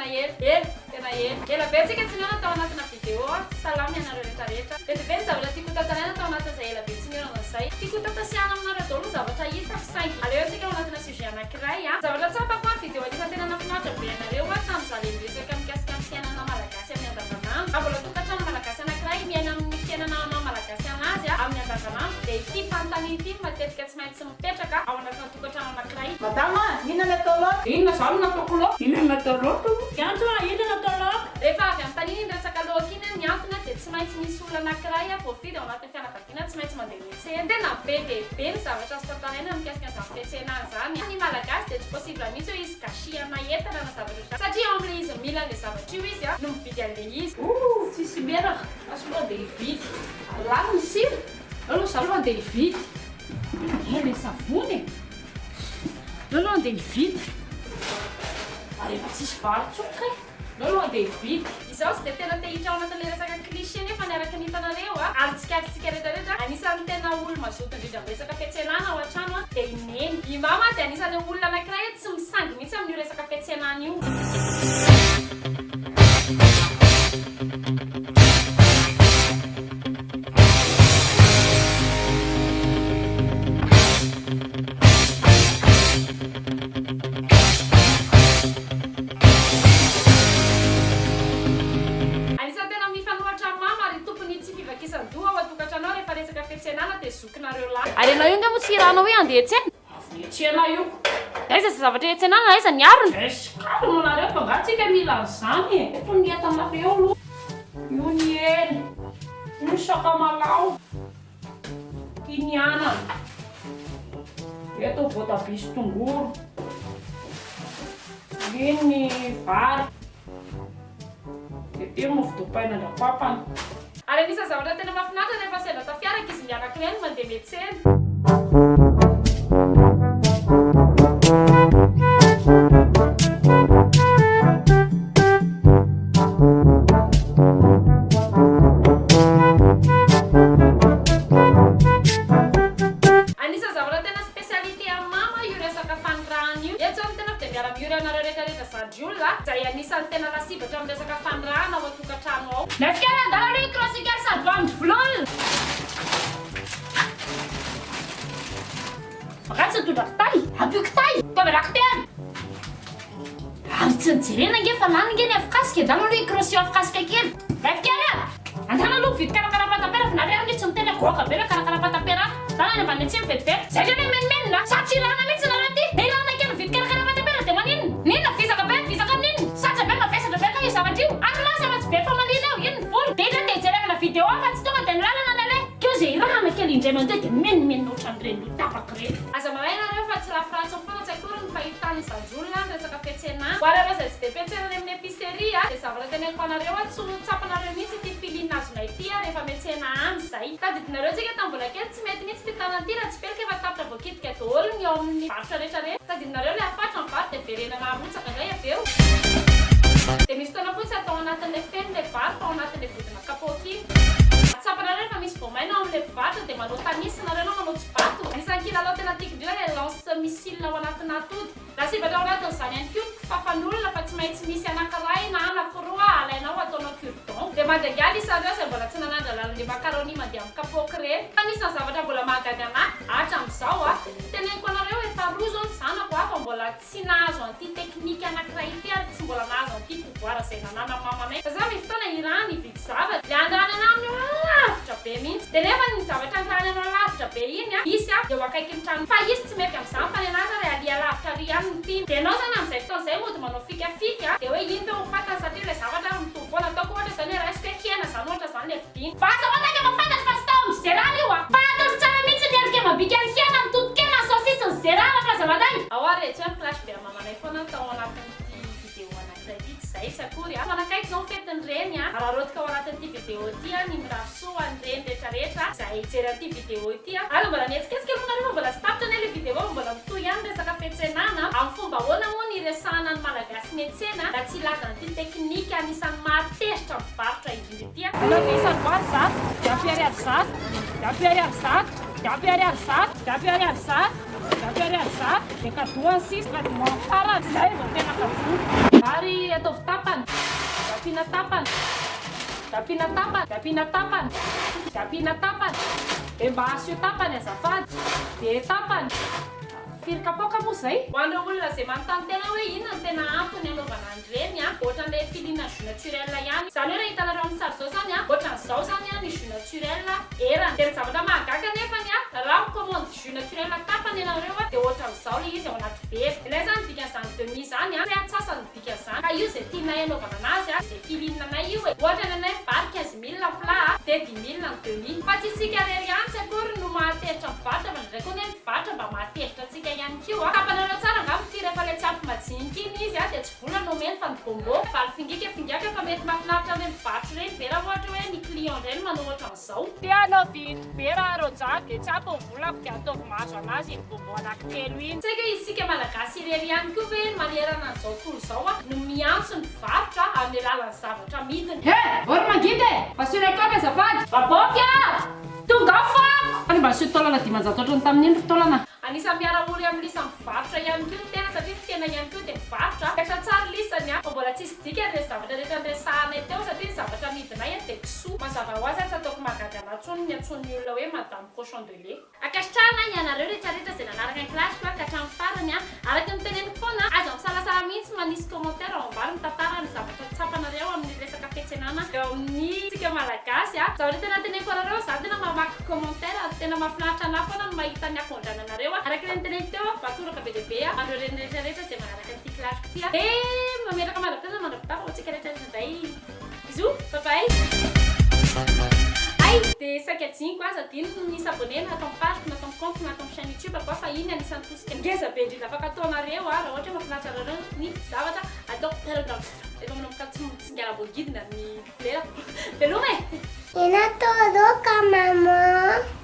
tena ela betsika tsy niona tao anatina vidéo salama ianareo rehetrarehetra vetivety zavatra tiako tantaraina tao anatin'izay ela be tsy niona zay tiako tatasiana aminareo daholo zavatra hitako saingy aleo antsika ao anatina sujet anankiray zavatra tsapako vidéo anisan'ny tena nafinaritra be anareo tamin'izaho le miresaka mikasika ny fiainana malagasy amin'ny andavanandro mbola tokantrano malagasy anankiray miaina amin'ny fiainana malagasy anazy amin'ny andavanandro dia ity fanontaniana ity matetika tsy maintsy mipetraka ao anatina tokantrano anankiray. Madama, inona natao laoka? Inona zany nataoko laoka? Inona natao laoka? Kiantso, inona natao laoka? Rehefa avy amin'ny taniny ny resaka laoka iny ny antony dia tsy maintsy misy olona anankiray voafidy ao anatin'ny fianakaviana tsy maintsy mandeha miantsena. Tena be dia be ny zavatra azo tantaraina mikasika an'izany fiantsena zany. Ny malagasy dia tsy possible mihitsy hoe izy gâchis-na entana na zavatra satria ao amin'ilay izy mila ilay zavatra io izy no mividy an'ilay izy. Tsisy menaka, asoloha dia hividy. Alalo ny sira, aloha zaho aloha andeha hividy. Ilay savony aloha andeha hividy. Rehefa tsisy varitsoka aloha andeha hividy. Izaho tsy dia tena te-hiditra ao anatin'ilay resaka cliché nefa ny araka ny hitanareo aritsika rehetrarehetra anisan'ny tena olona mazoto indrindra amin'ny resaka fiantsenana ao an-trano dia i Neny. I mama dia anisan'ny olona anankiray tsy misangy mihitsy amin'io resaka fiantsenana io. Arenao io nga mo tsy rahanao hoe andeha tsena? Avy tsena io. Aiza zavatra entsenana aiza ny arona? Esykalo nareo fa ngatsika mila an'izany e. Eto ny entanareo aloha. Io ny hena, io ny sakamalao, io ny anana. Eto voatabia sy tongolo. Io ny vary. Dia mofo dopaina andrapapana. Ary anisany zavatra tena mahafinaritra rehefa sendra tafiaraka izy mianakireny mandeha miantsena. Anisany zavatra tena spécialité amin'ny mama io resaka fanondrahana io. Eto zao tena dia miara-miory anareo rehetrarehetra sady olona izay anisany tena lasibatra amin'ny resaka fanondrahana ao an-tokantrano ao. Nafikara andala aloha ikrosika sady vamindry vololona. Makatsy tondra kitay, ampio kitay, tavela kitay. Ary tsy nijerena nge fa lany nge ny afikasika, andala aloha ikrosio afikasika kely. Nafikara andala aloha vidy karakara patapera fa nareo nge tsy miteny goaka be hoe karakara patapera. Tana ny ambany atsy mivetivety. Zay tena menimena satria ilana mihitsy nareo ty. Dia ilana kely mividy karakara patapera dia maninona? Ninona fisaka be ninona? Satsa be mavesatra be ka io zavatra io. Ano lasa matsy be fa malina eo, ino ny volo? Dia ina dia hijerevana vidéo fa tsy tonga dia nilalana nale. Keo zay irahana kely indray mandeha dia menimena ohatran'ireny tapaka ireny. Aza mahay nareo fa tsy lafiratsy foana tsy akory ny fahitany zanjolona ny resaka fiantsenana. Ho areo izay tsy dia mpiantsena any amin'ny épicerie dia zavatra teneniko anareo tsy ho tsapanareo mihitsy ity filinazona ity rehefa miantsena any izay. Tadidinareo tsika tamin'ny mbola kely tsy mety mihitsy ty tanana ity raha tsy pelika efa tapitra voakitika daholo ny ao amin'ny varotra rehetrarehetra. Tadidinareo ilay afatra ny vary dia verenana arotsaka indray avy eo. Dia misy fotoana koa tsy atao anatin'ilay feno ilay vary fa ao anatin'ilay vodina kapoaka iny. Tsapanareo rehefa misy voamaina ao amin'ilay mpivarotra dia manao tanisy nareo na manao tsibato. Anisan'ny kilalao tena tiako indrindra ilay lance missile ao anatina atody. Lasibatra ao anatin'izany ihany koa fafan'olona fa tsy maintsy misy anankiray na anankiroa alainao ataonao cure-dent. Dia mandangaly isan'ireo izay mbola tsy nanandra lalan'ilay macaroni mandeha amin'ny kapoaka ireny. Anisan'ny zavatra mbola mahagaga anahy hatramin'izao teneniko anareo efa roa zao ny zanako fa mbola tsy nahazo an'ity teknika anankiray ity ary tsy mbola nahazo an'ity pouvoir izay nanana mamanay. Fa za misy fotoana irahana hividy zavatra. Ilay andrana amin'ny lavitra be mihitsy. Dia nefa ny zavatra andrana amin'ny lavitra be iny isy eo akaiky ny trano. Fa izy tsy mety amin'izany fa ny anazy ary alia lavitra ary ihany ny tiany. Dia ianao zany amin'izay fotoana izay mody manao fikafika dia hoe iny fa ho fantany satria ilay zavatra mitovy foana ataoko ohatra izany hoe raisiko hoe hena izany ohatra izany ilay vidiana. Fa aza manaka mahafantatra fa tsy tao amin'ny zerana io fa atao tsara mihitsy ny arika mabika ny hena ny totokena ny saosisy ny zerana fa aza manay. Ao ary tsy hoe flash be mamanay foana tao anatin'ity vidéo anankiray ity tsy izay tsy akory manakaiky izao fetin'ireny ararotika ao anatin'ity vidéo ity ny mirasoa an'ireny rehetrarehetra izay hijery an'ity vidéo ity ary mbola nihetsiketsika aloha nareo mbola sy tapitra ny ilay vidéo mbola mitohy ihany resaka fiantsenana amin'ny fomba ahoana moa ny resahana ny malagasy miantsena raha tsy ilaza an'ity teknika anisan'ny mahatezitra mivarotra indrindra ity. Anao dia isan'ny vary zato, dia ampy ariary zato, dia ampy ariary zato, dia ampy ariary zato, dia ampy ariary zato, dia ampy ariary zato, dia kadoany sisa ka dia moafara izay vao tena kadoa. Ary ataovy tapitra ampiana tapany, dia ampiana tapany, dia ampiana tapany, dia ampiana tapany, dia mba asio tapany azafady, dia tapany. Firy kapoaka moa zay? Ho an'ireo olona izay manontany tena hoe inona no tena antony anaovana an'ireny a, ohatran'ilay filina jus naturel ihany. Izany hoe raha hitanareo amin'ny sary izao zany a, ohatran'izao zany a ny jus naturel erany. Dia ny zavatra mahagaga nefany a, raha mikomandy jus naturel tapany ianareo a, dia ohatran'izao ilay izy ao anaty vera. Ilay zany dikan'izany demi zany a, hoe atsasany dikan'izany. Ka io izay tianay anaovana anazy a, izay filinanay io e. Ohatra ny anay vary 15 000 plat dia 10 000 ny demi. Fa tsy isika rery ihany tsy akory no mahateritra mivarotra, fa ndraiky koa ny mivarotra mba mahateritra antsika ihany koa. Tapanareo tsara angamba ty rehefa ilay tsampy majinika iny izy a, dia tsy volana omeny fa ny bombo. Vary fingika fa mety mahafinaritra amin'ny mivarotra ireny vera ohatra hoe ny client ireny manao ohatran'izao. Tianao vidy vera roja dia tsapo ny volako dia ataovy mahazo anazy ny bombo anankitelo iny. Tsy haiko isika malagasy irery ihany koa ve manerana an'izao tontolo izao a no miantso ny mivarotra amin'ny alalan'ny zavatra amidiny. He! Ory mangidy e! Asio-rekao azafady! Babôka! Tonga fako! Any mba asio taolana 500 ohatrany tamin'iny taolana. Anisan'ny miara-ory amin'ny lisa mivarotra ihany koa tena satria tena ihany koa dia mivarotra. Efa tsara lisany a, fa mbola tsisy dika ny zavatra rehetra andresahanay teo satria ny zavatra amidinay a dia kisoa. Mazava ho azy tsy ataoko mahagaga an'atsony ny antson'ny olona hoe madame cochon de lait. Akasitrahana ianareo rehetrarehetra izay nanaraka ny kilasiko ka hatramin'ny farany a, araka ny teneniko foana aza misalasala mihitsy manisy commentaire ao ambany mitantara ny zavatra tsapanareo amin'ny resaka fiantsenana eo amin'ny tsika malagasy a. Zavatra tena teneniko anareo za tena mamaky commentaire ary tena mahafinaritra anahy foana no mahita ny akondrananareo araka ilay teneniko teo a, batoraka be dia be a andreo reny rehetrarehetra izay manaraka an'ity kilasiko ty a. Dia mametraka mandrapitana mandrapitako antsika rehetrarehetra indray. Bisous, bye bye. Ay, dia saika adiniko aza adiniko ny s'abonné na atao page na atao compte na atao chaîne YouTube koa fa iny anisan'ny tosika ngeza be indrindra afaka ataonareo a raha ohatra mahafinaritra anareo ny zavatra atao telegram. Efa manomboka tsingara-boagidina ny lera. Veloma e! Inatoroka, mamã.